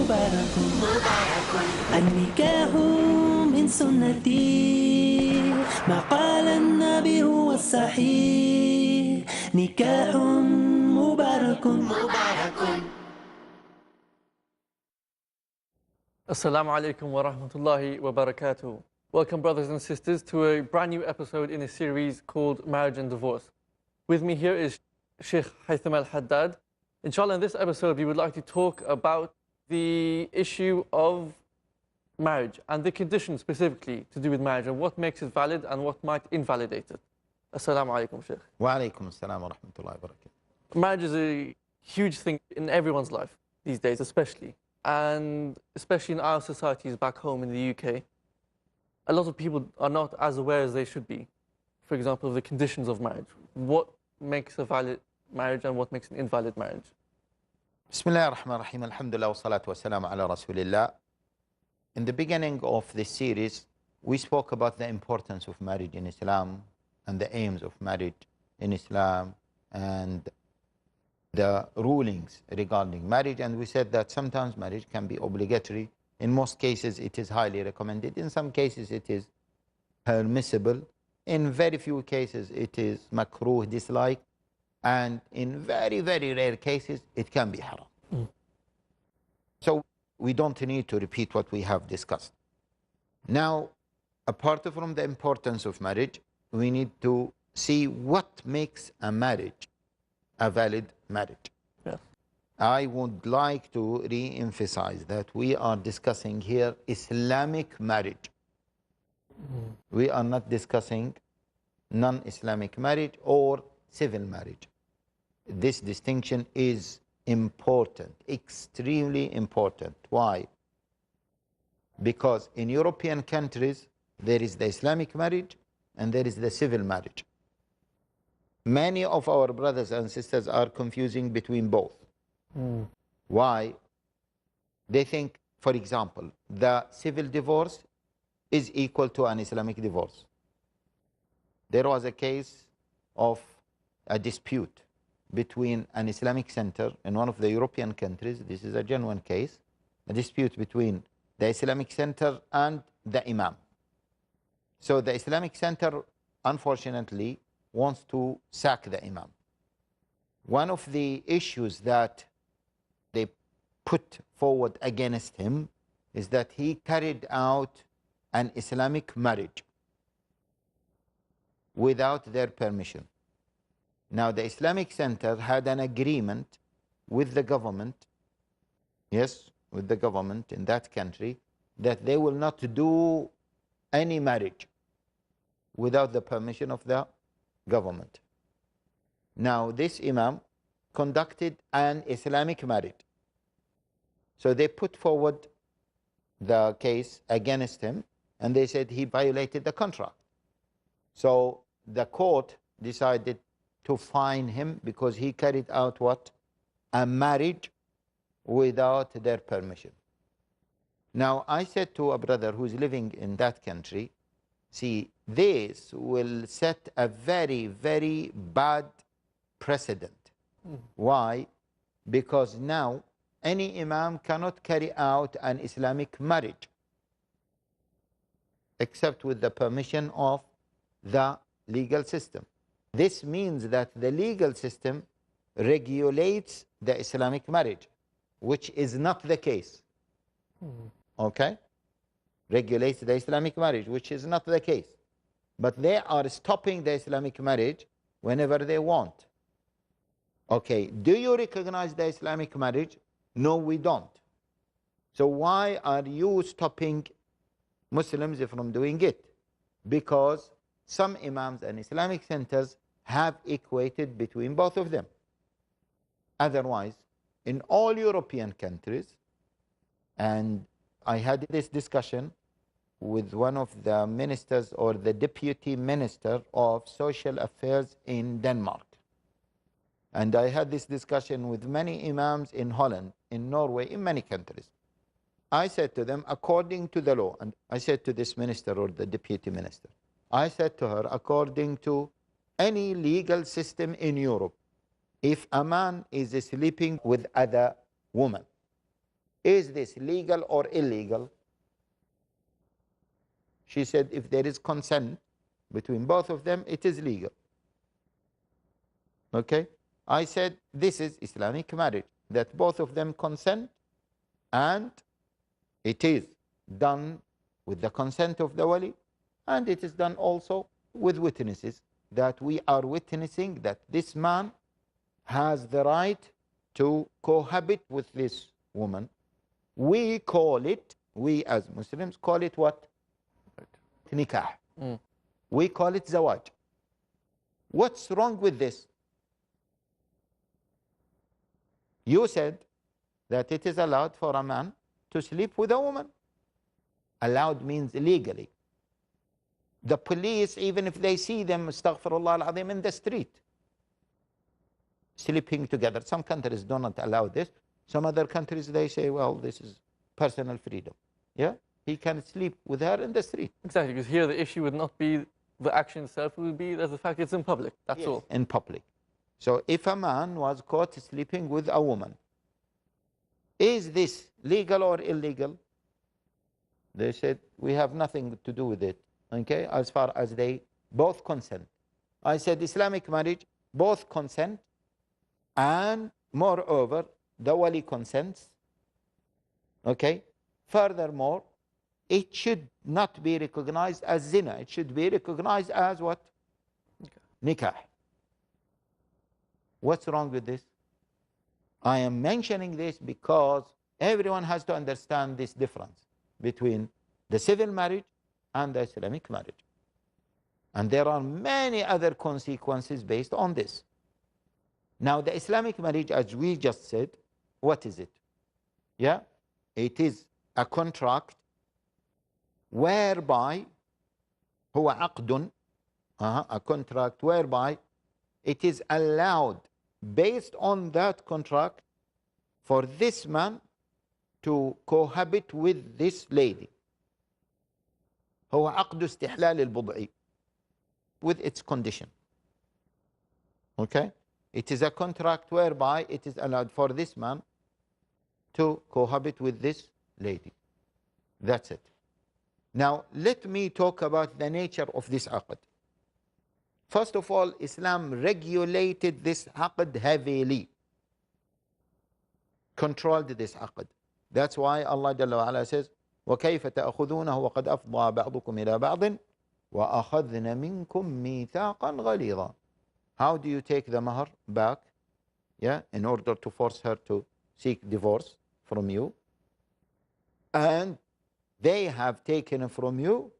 مبارك النكاح من سنتي ما قال النبي هو الصحيح نكاح مبارك Assalamu alaikum wa rahmatullahi wa barakatuh. Welcome, brothers and sisters, to a brand new episode in a series called Marriage and Divorce. With me here is Sheikh Haitham Al Haddad. Inshallah, in this episode, we would like to talk about the issue of marriage and the conditions specifically to do with marriage and what makes it valid and what might invalidate it. Assalamu alaikum, Sheikh. Wa alaikum assalam wa rahmatullahi wa barakatuh. Marriage is a huge thing in everyone's life these days, especially. And especially in our societies back home in the UK, a lot of people are not as aware as they should be. For example, of the conditions of marriage. What makes a valid marriage and what makes an invalid marriage? Bismillah ar-Rahman ar-Rahim. Alhamdulillah wa salatu wa salam ala Rasulillah. In the beginning of this series, we spoke about the importance of marriage in Islam and the aims of marriage in Islam and the rulings regarding marriage, and we said that sometimes marriage can be obligatory. In most cases it is highly recommended. In some cases it is permissible. In very few cases it is makruh, disliked, and in very, very rare cases it can be haram. So we don't need to repeat what we have discussed. Now, apart from the importance of marriage, we need to see what makes a marriage a valid marriage. Yes. I would like to re-emphasize that we are discussing here Islamic marriage. We are not discussing non-Islamic marriage or civil marriage. This distinction is important, extremely important. Why? Because in European countries, there is the Islamic marriage and there is the civil marriage. Many of our brothers and sisters are confusing between both. Why? They think, for example, the civil divorce is equal to an Islamic divorce. There was a case of a dispute between an Islamic center in one of the European countries. This is a genuine case, a dispute between the Islamic center and the imam. So the Islamic center, unfortunately, wants to sack the imam. One of the issues that they put forward against him is that he carried out an Islamic marriage without their permission. Now, the Islamic Center had an agreement with the government, yes, with the government in that country, that they will not do any marriage without the permission of the government. Now, this imam conducted an Islamic marriage. So they put forward the case against him and they said he violated the contract. So the court decided to fine him because he carried out what? A marriage without their permission. Now, I said to a brother who's living in that country, see, this will set a very, very bad precedent. Why? Because now any imam cannot carry out an Islamic marriage except with the permission of the legal system. This means that the legal system regulates the Islamic marriage, which is not the case. Okay? Regulates the Islamic marriage, which is not the case. But they are stopping the Islamic marriage whenever they want. Okay, do you recognize the Islamic marriage? No, we don't. So why are you stopping Muslims from doing it? Because some imams and Islamic centers have equated between both of them. Otherwise, in all European countries, and I had this discussion with one of the ministers or the deputy minister of social affairs in Denmark. And I had this discussion with many imams in Holland, in Norway, in many countries. I said to them, according to the law, and I said to this minister or the deputy minister, I said to her, according to any legal system in Europe, if a man is sleeping with other woman, Is this legal or illegal? She said, if there is consent between both of them, it is legal. Okay? I said, this is Islamic marriage, that both of them consent and it is done with the consent of the wali, and it is done also with witnesses, that we are witnessing that this man has the right to cohabit with this woman. We call it, we as Muslims call it what? Nikah. We call it zawaj. What's wrong with this? You said that it is allowed for a man to sleep with a woman. Allowed means legally. The police, even if they see them, astaghfirullah al-azim, in the street, sleeping together. Some countries do not allow this. Some other countries, they say, well, this is personal freedom. Yeah? He can sleep with her in the street. Exactly, because here the issue would not be the action itself, it would be the fact it's in public. That's all. In public. So if a man was caught sleeping with a woman, is this legal or illegal? They said, we have nothing to do with it, okay, as far as they both consent. I said, Islamic marriage, both consent, and moreover, the wali consents, okay? Furthermore, it should not be recognized as zina. It should be recognized as what? Nikah. What's wrong with this? I am mentioning this because everyone has to understand this difference between the civil marriage and the Islamic marriage. And there are many other consequences based on this. Now, the Islamic marriage, as we just said, what is it? Yeah? It is a contract whereby هو عقد, a contract whereby it is allowed based on that contract for this man to cohabit with this lady. هو عقد استحلال البضع with its condition. Okay? It is a contract whereby it is allowed for this man to cohabit with this lady. That's it. Now, let me talk about the nature of this aqd. First of all, Islam regulated this aqd heavily, controlled this aqd. That's why Allah Jalla wa Ala says, وَكَيْفَ تَأْخُذُونَهُ وَقَدْ أَفْضَى بَعْضُكُمْ إِلَى بَعْضٍ وَأَخَذْنَ مِنْكُمْ مِيثَاقًا غَلِيظًا. How do you take the mahar back? Yeah, in order to force her to seek divorce from you. And they have taken from you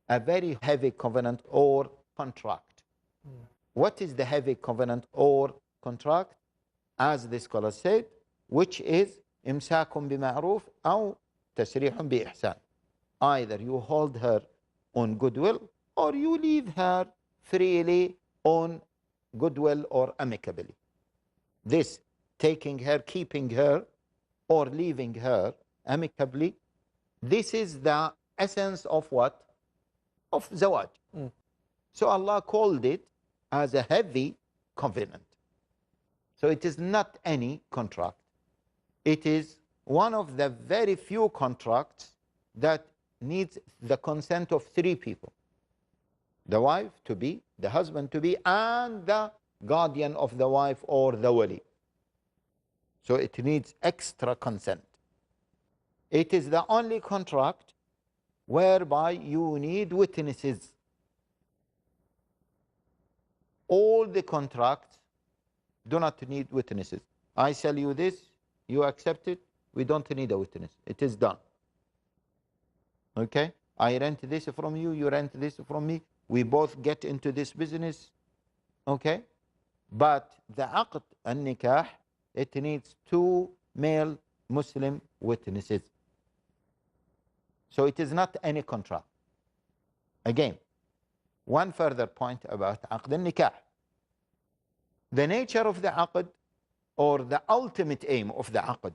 a very heavy covenant or contract. What is the heavy covenant or contract? As the scholar said, which is إمساك بمعروف أو تسريح بإحسان. Either you hold her on goodwill or you leave her freely on goodwill or amicably. This taking her, keeping her, or leaving her amicably, this is the essence of what? Of zawaj. So Allah called it as a heavy covenant. So it is not any contract. It is one of the very few contracts that needs the consent of three people. The wife to be, the husband to be, and the guardian of the wife or the wali. So it needs extra consent. It is the only contract whereby you need witnesses. All the contracts do not need witnesses. I sell you this, you accept it, we don't need a witness. It is done. Okay? I rent this from you, you rent this from me. We both get into this business. Okay? But the aqd and nikah, it needs two male Muslim witnesses. So it is not any contract. Again, one further point about aqd and nikah. The nature of the aqd, or the ultimate aim of the aqd,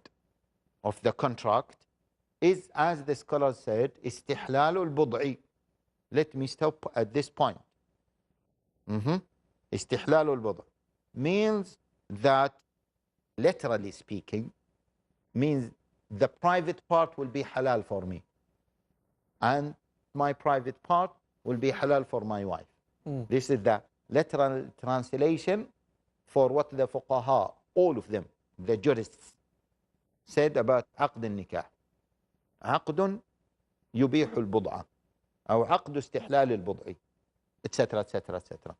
of the contract, is, as the scholar said, istihlal al-bud'i. Let me stop at this point. Istihlal al-bud'i means that, literally speaking, means the private part will be halal for me, and my private part will be halal for my wife. This is the literal translation for what the fuqaha, all of them, the jurists, said about عقد النكاح. عقد يبيح البضعة أو عقد استحلال البضع, etc., etc., etc.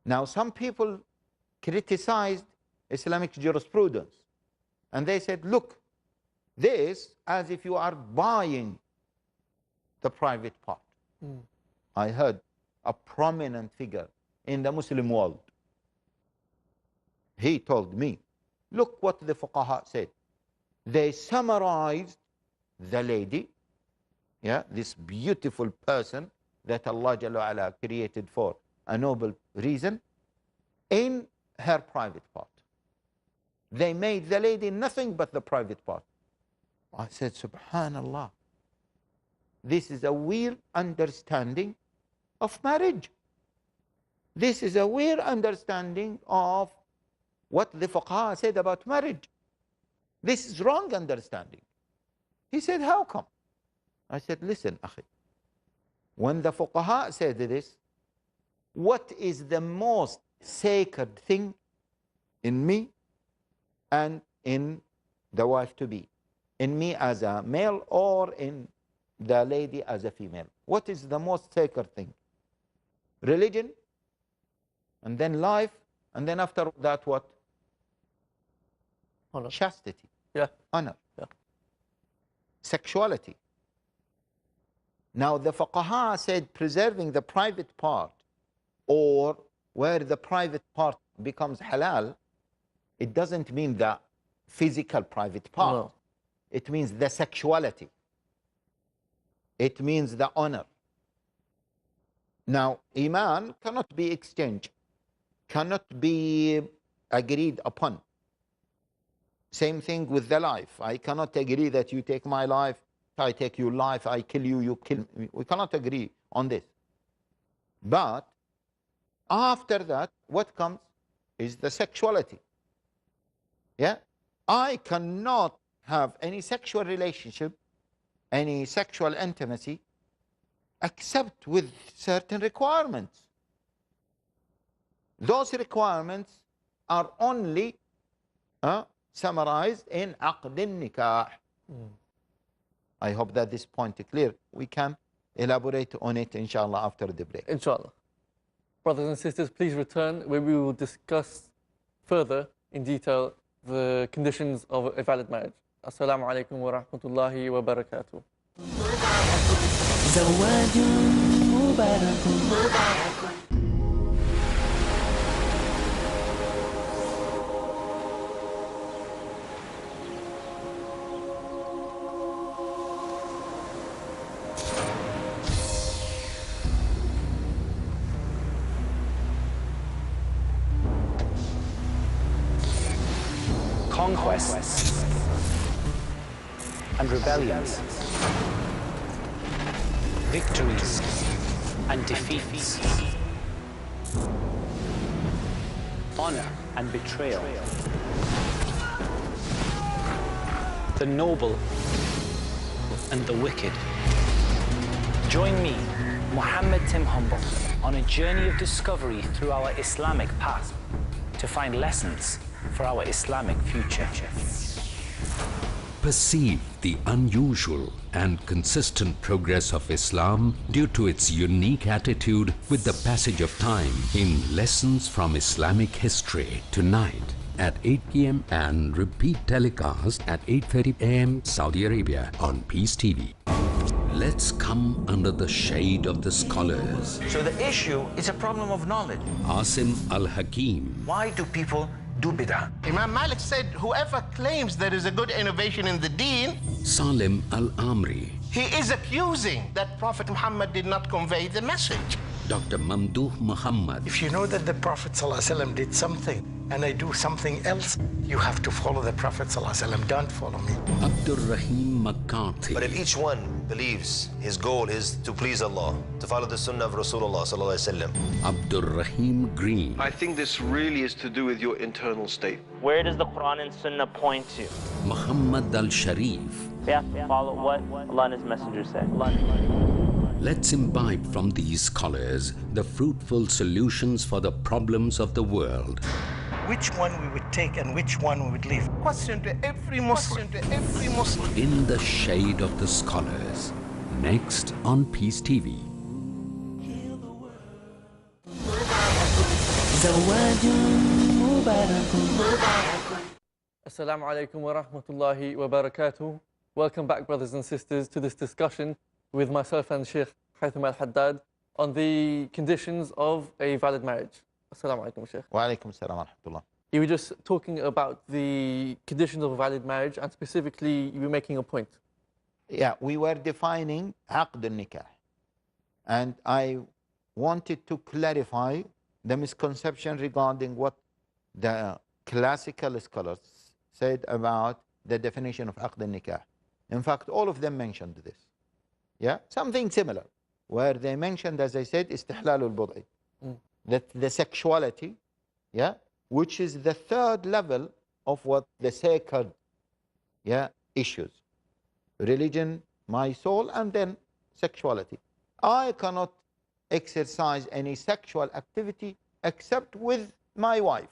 Now, some people criticized Islamic jurisprudence, and they said, look, this as if you are buying the private part. I heard a prominent figure in the Muslim world. He told me, look what the fuqaha said. They summarized the lady, this beautiful person that Allah Jalla wa Ala created for a noble reason, in her private part. They made the lady nothing but the private part. I said, Subhanallah, this is a weird understanding of marriage. This is a weird understanding of what the fuqaha said about marriage. This is wrong understanding. He said, how come? I said, listen, akhi, when the fuqaha said this, what is the most sacred thing in me and in the wife-to-be? In me as a male or in the lady as a female? What is the most sacred thing? Religion, and then life, and then after that what? Honor. Chastity. Yeah. Honor. Yeah. Sexuality. Now the fuqaha said preserving the private part, or where the private part becomes halal, it doesn't mean the physical private part. No. It means the sexuality. It means the honor. Now, iman cannot be exchanged, cannot be agreed upon. Same thing with the life. I cannot agree that you take my life, I take your life, I kill you, you kill me. We cannot agree on this. But after that, what comes is the sexuality. Yeah? I cannot have any sexual relationship, any sexual intimacy, except with certain requirements. Those requirements are only summarized in عقد النكاح. I hope that this point is clear. We can elaborate on it, inshallah, after the break. Inshallah. Brothers and sisters, please return where we will discuss further in detail the conditions of a valid marriage. Assalamu alaikum wa rahmatullahi wa barakatuh. زواج مبارك Conquests and rebellions, victories and defeats, honor and betrayal, the noble and the wicked. Join me, Muhammad Tim Humble, on a journey of discovery through our Islamic past to find lessons for our Islamic future. Perceive the unusual and consistent progress of Islam due to its unique attitude with the passage of time in Lessons from Islamic History tonight at 8 p.m. and repeat telecast at 8:30 a.m. Saudi Arabia on Peace TV. Let's come under the shade of the scholars. So the issue is a problem of knowledge. Haitham Al Haddad. Why do people do bid'ah? Imam Malik said, whoever claims there is a good innovation in the deen, Salim Al Amri. he is accusing that Prophet Muhammad did not convey the message. Dr. Mamdouh Muhammad. If you know that the Prophet ﷺ did something and I do something else, you have to follow the Prophet ﷺ. Don't follow me. Abdul Rahim McCarthy. But if each one believes his goal is to please Allah, to follow the sunnah of Rasulullah sallallahu alaihi wasallam. Abdul Rahim Green. I think this really is to do with your internal state. Where does the Quran and Sunnah point to? Muhammad Al Sharif. We have to follow what Allah and His Messenger said. Let's imbibe from these scholars the fruitful solutions for the problems of the world. Which one we would take and which one we would leave? Question to every Muslim. In the shade of the scholars. Next on Peace TV. Assalamu alaikum wa rahmatullahi wa barakatuh. Welcome back, brothers and sisters, to this discussion with myself and Sheikh Haitham Al Haddad on the conditions of a valid marriage. Assalamu alaikum, Sheikh. Wa alaikum assalam wa rahmatullah. You were just talking about the conditions of a valid marriage, and specifically you were making a point. Yeah, we were defining عقد النكاح. And I wanted to clarify the misconception regarding what the classical scholars said about the definition of عقد النكاح. In fact, all of them mentioned this. Yeah, something similar, where they mentioned, as I said, استحلال البضع. That the sexuality, yeah, which is the third level of what the sacred, yeah, issues. Religion, my soul, and then sexuality. I cannot exercise any sexual activity except with my wife.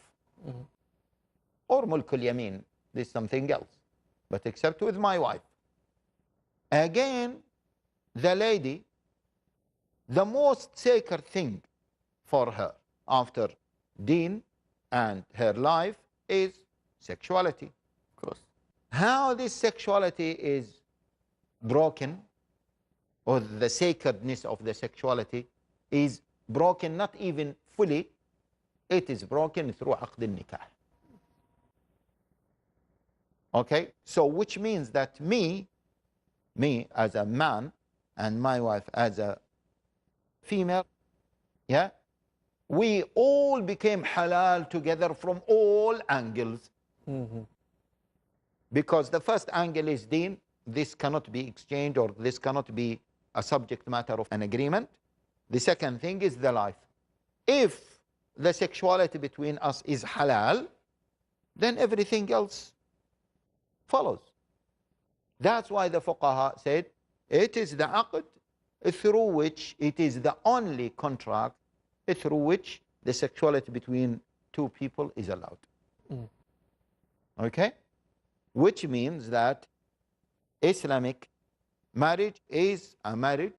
Or mulkul yamin, this is something else. But except with my wife. Again, the lady, the most sacred thing for her after deen and her life is sexuality. Of course. How this sexuality is broken, or the sacredness of the sexuality is broken not even fully, it is broken through عقد النكاح. Okay, so which means that me as a man and my wife as a female, yeah, we all became halal together from all angles. Because the first angle is deen, this cannot be exchanged, or this cannot be a subject matter of an agreement. The second thing is the life. If the sexuality between us is halal, then everything else follows. That's why the fuqaha said it is the aqd through which it is the only contract through which the sexuality between two people is allowed. Okay? Which means that Islamic marriage is a marriage